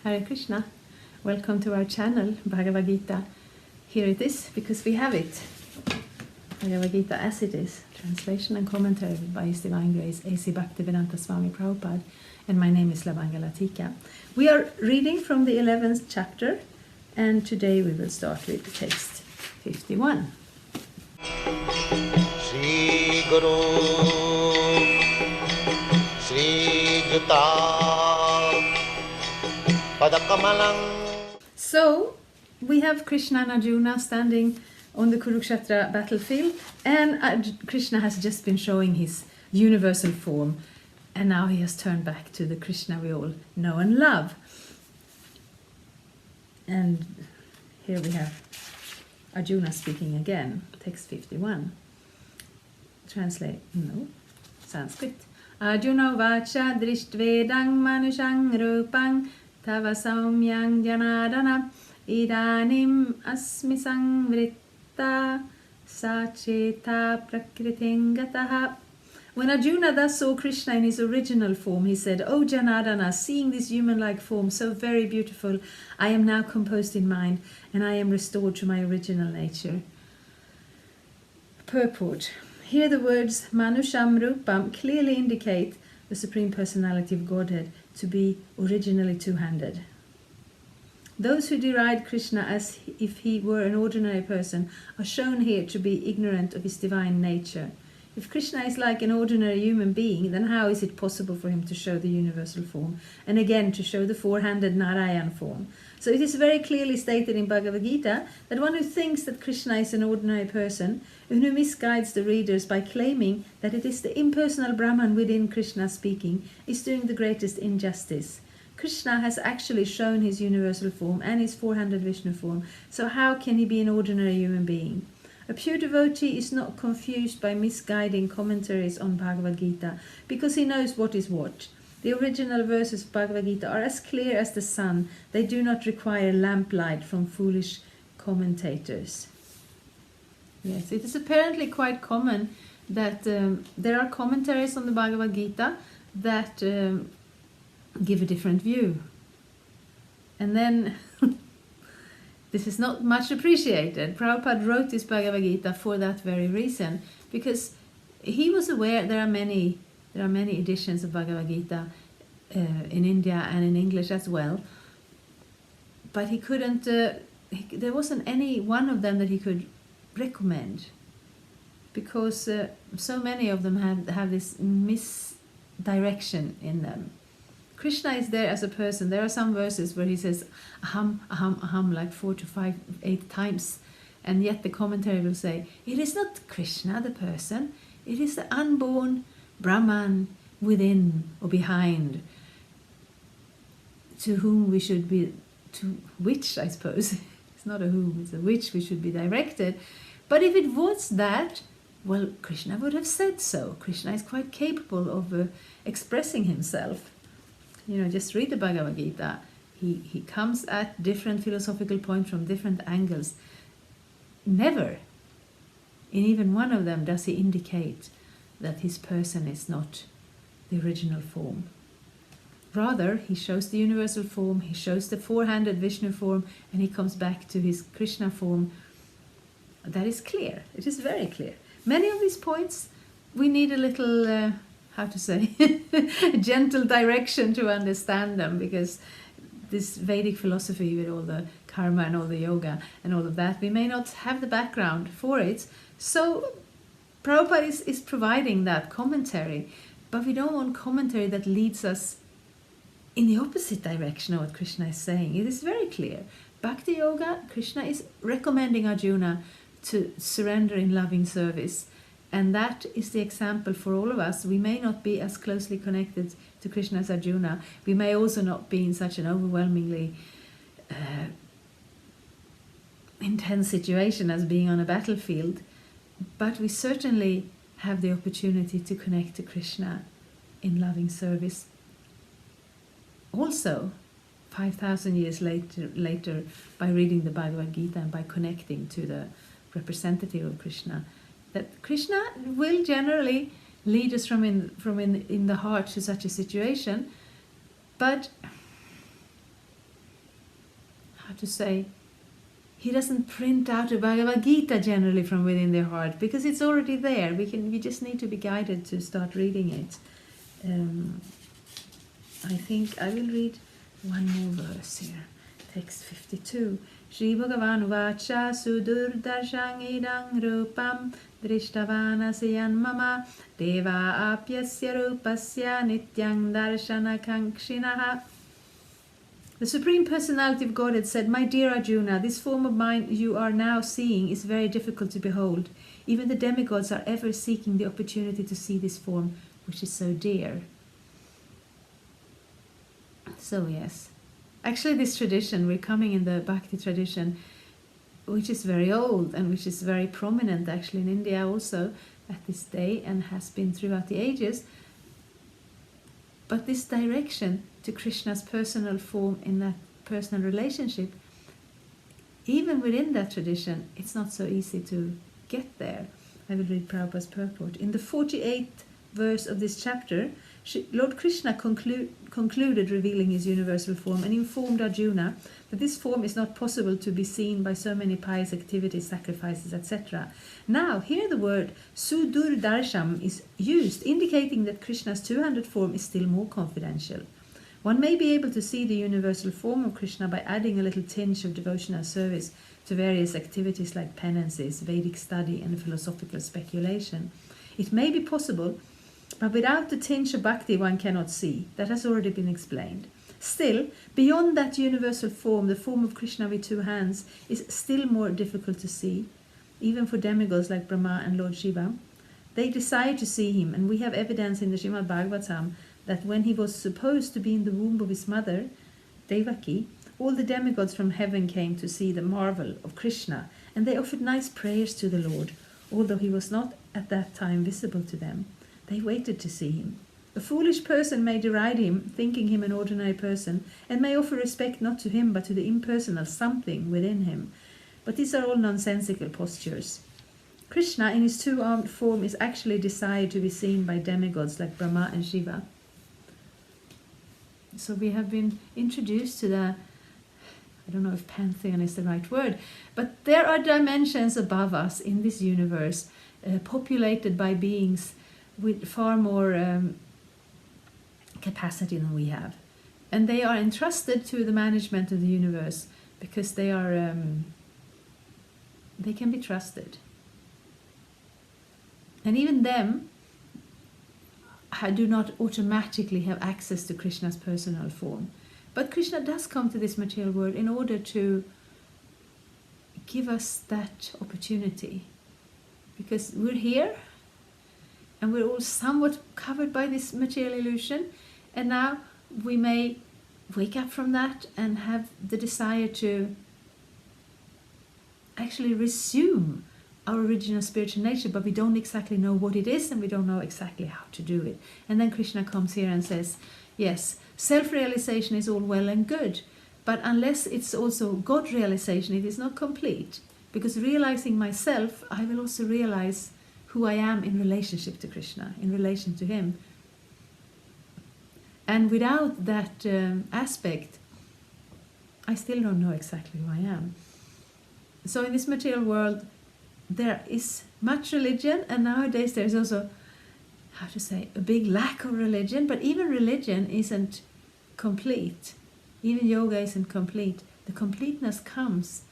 Hare Krishna. Welcome to our channel, Bhagavad-gita. Here it is, because we have it. Bhagavad-gita as it is. Translation and commentary by His Divine Grace, A.C. Bhaktivedanta Swami Prabhupada. And my name is Bhagavad-gita. We are reading from the 11th chapter, and today we will start with text 51. Shri Guru Shri Juta So, we have Krishna and Arjuna standing on the Kurukshetra battlefield, and Krishna has just been showing his universal form, and now he has turned back to the Krishna we all know and love. And here we have Arjuna speaking again, text 51. Translate, no, Sanskrit. Arjuna vacha drishtvedang manushang rupang tava saumyang janadana idanim asmi samvritta sacheta prakriting gataha. When Arjuna thus saw Krishna in his original form, he said, "O Janardana, seeing this human-like form so very beautiful, I am now composed in mind, and I am restored to my original nature." Purport. Here the words Manusham Rupam clearly indicate the Supreme Personality of Godhead to be originally two-handed. Those who deride Krishna as if he were an ordinary person are shown here to be ignorant of his divine nature. If Krishna is like an ordinary human being, then how is it possible for him to show the universal form, and again to show the four-handed Narayan form? So it is very clearly stated in Bhagavad-gita that one who thinks that Krishna is an ordinary person, and who misguides the readers by claiming that it is the impersonal Brahman within Krishna speaking, is doing the greatest injustice. Krishna has actually shown his universal form and his four-handed Vishnu form, so how can he be an ordinary human being? A pure devotee is not confused by misguiding commentaries on Bhagavad-gita, because he knows what is what. The original verses of Bhagavad-gita are as clear as the sun. They do not require lamplight from foolish commentators. Yes, it is apparently quite common that there are commentaries on the Bhagavad-gita that give a different view. And then this is not much appreciated. Prabhupada wrote this Bhagavad-gita for that very reason, because he was aware there are many editions of Bhagavad-gita in India and in English as well, but he couldn't. There wasn't any one of them that he could recommend, because so many of them have this misdirection in them. Krishna is there as a person. There are some verses where he says aham, aham, aham like 4 to 5, 8 times, and yet the commentary will say it is not Krishna the person, it is the unborn Brahman within or behind, to whom we should be, to which I suppose, it's not a whom, it's a which we should be directed. But if it was that, well, Krishna would have said so. Krishna is quite capable of expressing himself. You know, just read the Bhagavad-gita. He comes at different philosophical points from different angles. Never, in even one of them, does he indicate that his person is not the original form. Rather, he shows the universal form, he shows the four-handed Vishnu form, and he comes back to his Krishna form. That is clear. It is very clear. Many of these points, we need a little gentle direction to understand them, because this Vedic philosophy with all the karma and all the yoga and all of that, we may not have the background for it. So Prabhupada is providing that commentary, but we don't want commentary that leads us in the opposite direction of what Krishna is saying. It is very clear. Bhakti Yoga, Krishna is recommending Arjuna to surrender in loving service. And that is the example for all of us. We may not be as closely connected to Krishna as Arjuna. We may also not be in such an overwhelmingly intense situation as being on a battlefield. But we certainly have the opportunity to connect to Krishna in loving service. Also, 5,000 years later, by reading the Bhagavad-gita and by connecting to the representative of Krishna, that Krishna will generally lead us from in the heart to such a situation, but how to say, he doesn't print out a Bhagavad-gita generally from within their heart, because it's already there. We just need to be guided to start reading it. I think I will read one more verse here. Text 52. Shri Bhagavan Vacha Sudurdarshang Idang Rupam Drishtavanasyan Mama Deva Apyasya Rupasya Nityang Darshana Kankshinaha. The Supreme Personality of Godhead said, "My dear Arjuna, this form of mine you are now seeing is very difficult to behold. Even the demigods are ever seeking the opportunity to see this form, which is so dear." So yes, actually this tradition, we're coming in the Bhakti tradition, which is very old and which is very prominent actually in India also at this day and has been throughout the ages. But this direction to Krishna's personal form in that personal relationship, even within that tradition, it's not so easy to get there. I will read Prabhupada's purport. In the 48th verse of this chapter, Lord Krishna concluded revealing his universal form and informed Arjuna that this form is not possible to be seen by so many pious activities, sacrifices, etc. Now, here the word Sudurdarsham is used, indicating that Krishna's two-handed form is still more confidential. One may be able to see the universal form of Krishna by adding a little tinge of devotional service to various activities like penances, Vedic study, and philosophical speculation. It may be possible, but without the tinge of bhakti one cannot see. That has already been explained. Still, beyond that universal form, the form of Krishna with two hands is still more difficult to see, even for demigods like Brahma and Lord Shiva. They desire to see him, and we have evidence in the Srimad Bhagavatam that when he was supposed to be in the womb of his mother, Devaki, all the demigods from heaven came to see the marvel of Krishna, and they offered nice prayers to the Lord, although he was not at that time visible to them. They waited to see him. A foolish person may deride him, thinking him an ordinary person, and may offer respect not to him but to the impersonal something within him. But these are all nonsensical postures. Krishna in his two-armed form is actually desired to be seen by demigods like Brahma and Shiva. So we have been introduced to the, I don't know if pantheon is the right word, but there are dimensions above us in this universe, populated by beings with far more capacity than we have. And they are entrusted to the management of the universe because they are they can be trusted. And even them do not automatically have access to Krishna's personal form. But Krishna does come to this material world in order to give us that opportunity. Because we're here, and we're all somewhat covered by this material illusion, and now we may wake up from that and have the desire to actually resume our original spiritual nature, but we don't exactly know what it is and we don't know exactly how to do it. And then Krishna comes here and says, yes, self-realization is all well and good, but unless it's also God realization, it is not complete. Because realizing myself, I will also realize who I am in relationship to Krishna, in relation to him. And without that aspect, I still don't know exactly who I am. So in this material world, there is much religion, and nowadays there's also, how to say, a big lack of religion, but even religion isn't complete. Even yoga isn't complete. The completeness comes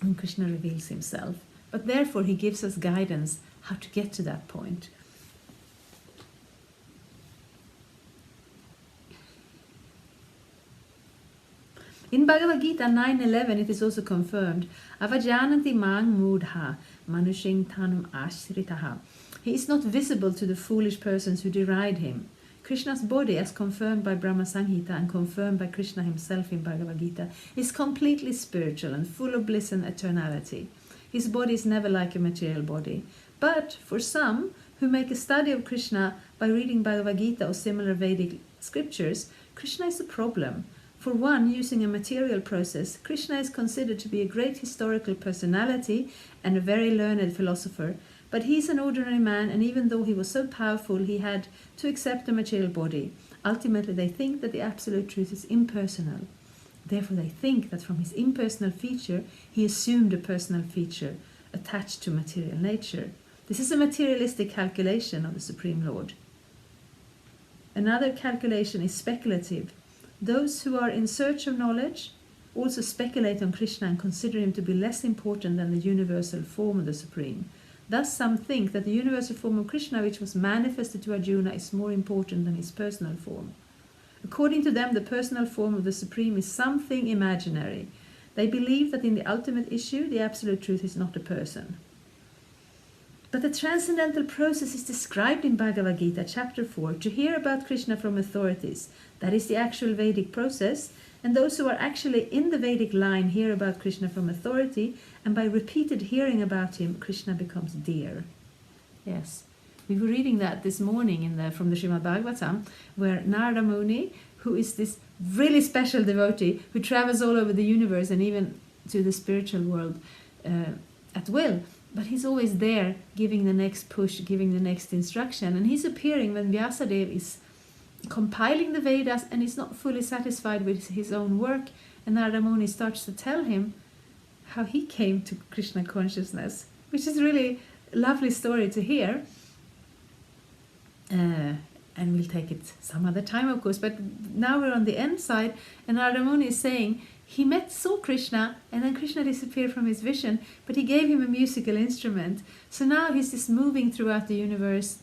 when Krishna reveals himself. But therefore he gives us guidance how to get to that point. In Bhagavad-gita 9:11 it is also confirmed, Avajananti mang mudha manushing tanum ashritaha. He is not visible to the foolish persons who deride him. Krishna's body, as confirmed by Brahma Samhita and confirmed by Krishna himself in Bhagavad-gita, is completely spiritual and full of bliss and eternality. His body is never like a material body. But for some who make a study of Krishna by reading Bhagavad-gita or similar Vedic scriptures, Krishna is a problem. For one, using a material process, Krishna is considered to be a great historical personality and a very learned philosopher, but he is an ordinary man, and even though he was so powerful, he had to accept a material body. Ultimately, they think that the absolute truth is impersonal. Therefore they think that from his impersonal feature he assumed a personal feature attached to material nature. This is a materialistic calculation of the Supreme Lord. Another calculation is speculative. Those who are in search of knowledge also speculate on Krishna and consider him to be less important than the universal form of the Supreme. Thus some think that the universal form of Krishna, which was manifested to Arjuna, is more important than his personal form. According to them, the personal form of the Supreme is something imaginary. They believe that in the ultimate issue, the absolute truth is not a person. But the transcendental process is described in Bhagavad-gita, chapter 4, to hear about Krishna from authorities. That is the actual Vedic process, and those who are actually in the Vedic line hear about Krishna from authority, and by repeated hearing about him, Krishna becomes dear. Yes, we were reading that this morning from the Srimad Bhagavatam, where Narada Muni, who is this really special devotee who travels all over the universe and even to the spiritual world at will, but he's always there giving the next push, giving the next instruction, and he's appearing when Vyasadeva is compiling the Vedas and he's not fully satisfied with his own work, and Narada Muni starts to tell him how he came to Krishna consciousness, which is really a lovely story to hear. And we'll take it some other time, of course, but now we're on the end side, and Narada Muni is saying he saw Krishna, and then Krishna disappeared from his vision, but he gave him a musical instrument. So now he's just moving throughout the universe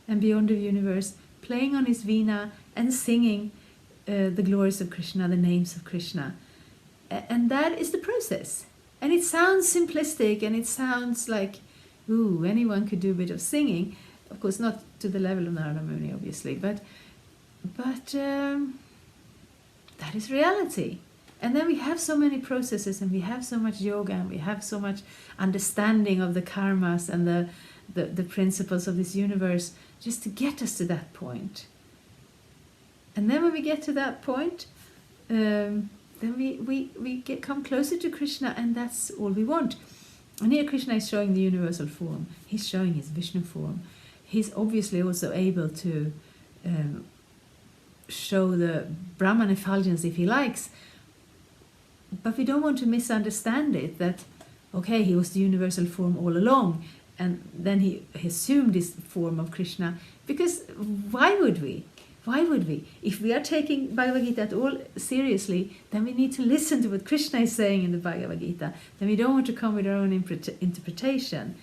and beyond the universe, playing on his veena and singing the glories of Krishna, the names of Krishna. And that is the process. And it sounds simplistic, and it sounds like, ooh, anyone could do a bit of singing. Of course, not to the level of Narada Muni, obviously, but that is reality. And then we have so many processes, and we have so much yoga, and we have so much understanding of the karmas and the principles of this universe just to get us to that point. And then when we get to that point, then we come closer to Krishna, and that's all we want. And here Krishna is showing the universal form. He's showing his Vishnu form. He's obviously also able to show the Brahman effulgence if he likes. But we don't want to misunderstand it, that, okay, he was the universal form all along, and then he assumed this form of Krishna. Because why would we? Why would we? If we are taking Bhagavad-gita at all seriously, then we need to listen to what Krishna is saying in the Bhagavad-gita. Then we don't want to come with our own interpretation.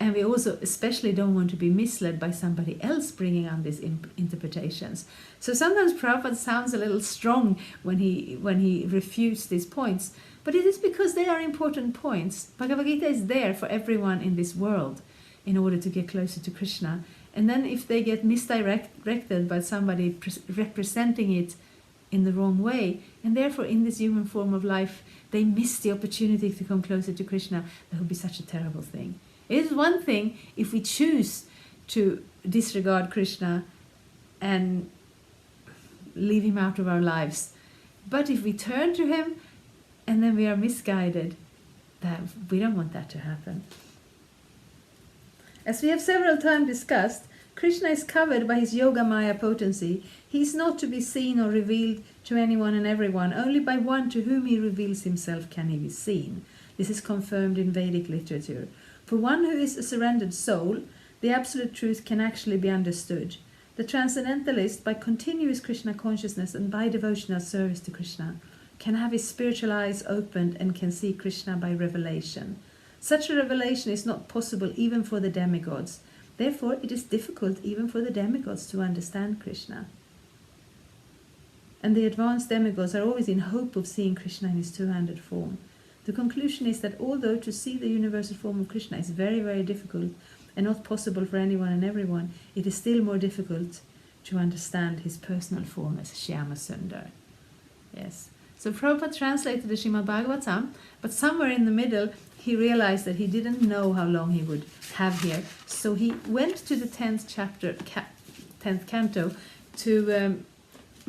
And we also especially don't want to be misled by somebody else bringing on these interpretations. So sometimes Prabhupada sounds a little strong when he refutes these points, but it is because they are important points. Bhagavad-gita is there for everyone in this world in order to get closer to Krishna. And then if they get misdirected by somebody representing it in the wrong way, and therefore in this human form of life they miss the opportunity to come closer to Krishna, that would be such a terrible thing. It is one thing if we choose to disregard Krishna and leave him out of our lives. But if we turn to him and then we are misguided, that we don't want that to happen. As we have several times discussed, Krishna is covered by his Yoga Maya potency. He is not to be seen or revealed to anyone and everyone. Only by one to whom he reveals himself can he be seen. This is confirmed in Vedic literature. For one who is a surrendered soul, the absolute truth can actually be understood. The transcendentalist, by continuous Krishna consciousness and by devotional service to Krishna, can have his spiritual eyes opened and can see Krishna by revelation. Such a revelation is not possible even for the demigods. Therefore, it is difficult even for the demigods to understand Krishna. And the advanced demigods are always in hope of seeing Krishna in his two-handed form. The conclusion is that although to see the universal form of Krishna is very, very difficult and not possible for anyone and everyone, it is still more difficult to understand his personal form as Shyama Sundar. Yes. So Prabhupada translated the Srimad Bhagavatam, but somewhere in the middle he realized that he didn't know how long he would have here. So he went to the 10th chapter, 10th canto, to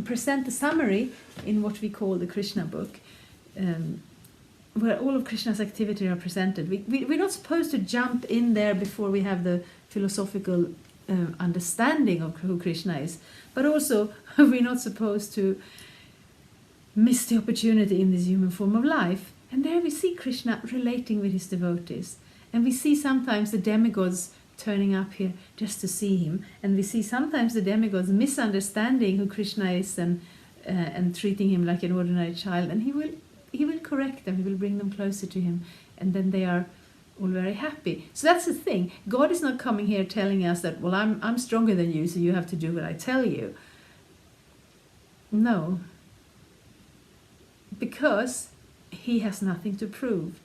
present the summary in what we call the Krishna book, where all of Krishna's activity are presented. We're not supposed to jump in there before we have the philosophical understanding of who Krishna is, but also we're not supposed to miss the opportunity in this human form of life. And there we see Krishna relating with his devotees. And we see sometimes the demigods turning up here just to see him. And we see sometimes the demigods misunderstanding who Krishna is and treating him like an ordinary child. And he will correct them, he will bring them closer to him. And then they are all very happy. So that's the thing. God is not coming here telling us that, well, I'm stronger than you, so you have to do what I tell you. No. Because he has nothing to prove.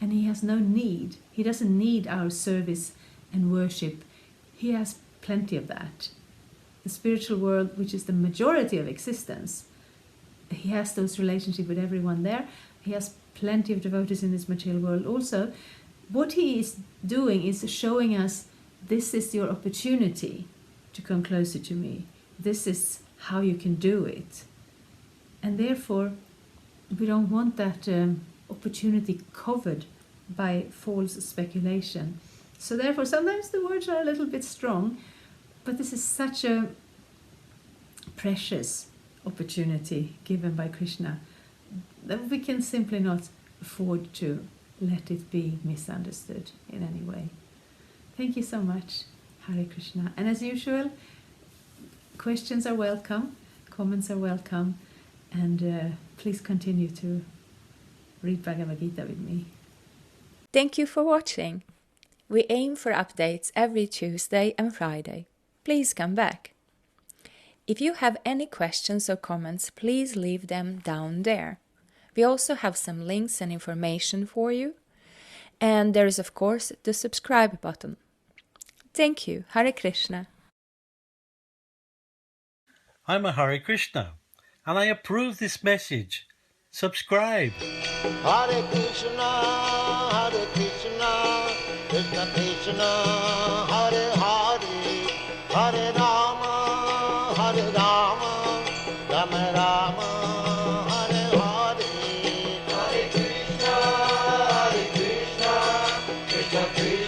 And he has no need. He doesn't need our service and worship. He has plenty of that. The spiritual world, which is the majority of existence, he has those relationships with everyone there. He has plenty of devotees in this material world also. What he is doing is showing us, this is your opportunity to come closer to me. This is how you can do it. And therefore, we don't want that opportunity covered by false speculation. So therefore, sometimes the words are a little bit strong, but this is such a precious opportunity given by Krishna that we can simply not afford to let it be misunderstood in any way. Thank you so much. Hare Krishna. And as usual, questions are welcome, comments are welcome, and please continue to read Bhagavad-gita with me. Thank you for watching. We aim for updates every Tuesday and Friday. Please come back. If you have any questions or comments, please leave them down there. We also have some links and information for you. And there is, of course, the subscribe button. Thank you. Hare Krishna. I'm a Hare Krishna, and I approve this message. Subscribe. Hare Krishna, Krishna Krishna, Hare Hare, Hare Rama, Rama Rama, Hare Hare. Hare Krishna, Krishna Krishna.